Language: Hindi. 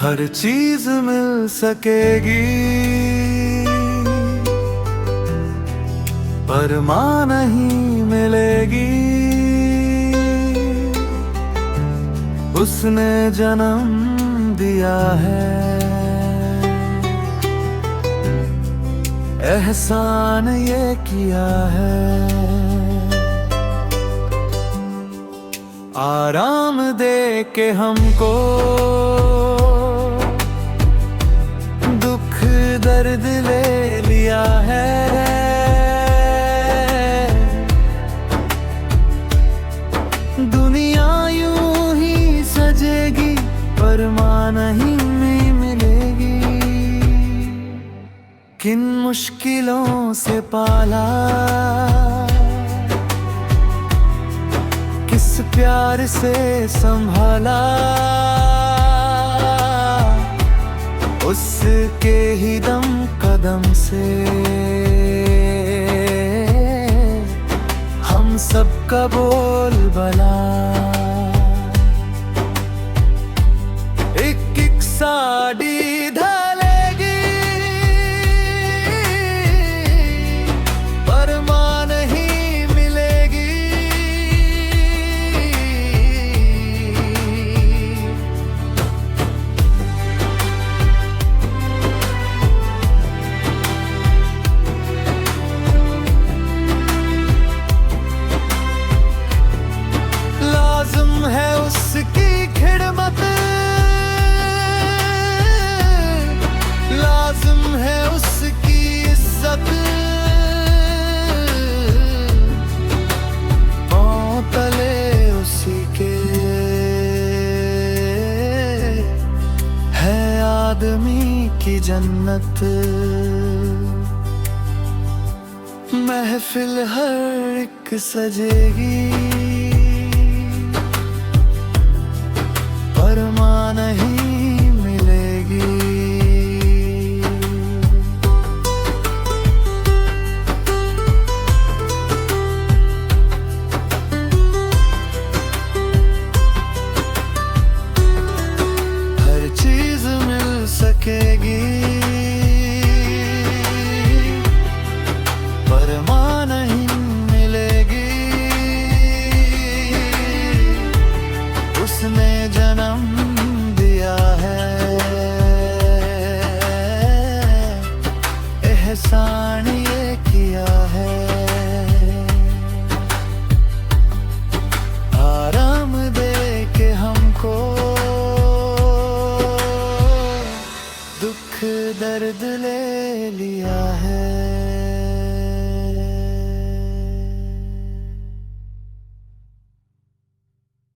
हर चीज मिल सकेगी पर माँ नहीं मिलेगी। उसने जन्म दिया है, एहसान ये किया है। आराम दे के हमको दुख दर्द ले लिया है। दुनिया यूं ही सजेगी पर माँ नहीं मिलेगी। किन मुश्किलों से पाला, किस प्यार से संभाला, उसके ही दम कदम से हम सबका बोल बला। एक एक साड़ी ढलेगी पर माँ नहीं मिलेगी। लाज़िम है उसकी खिदमत, लाज़िम है उसकी इज्जत। पाँव तले उसी के है आदमी की जन्नत। महफिल हर एक सजेगी पर माँ नहीं मिलेगी। हर चीज मिल सकेगी पर माँ नहीं मिलेगी। उसने जन्म दिया है, एहसान ये किया है। आराम दे के हमको दुख दर्द ले लिया है।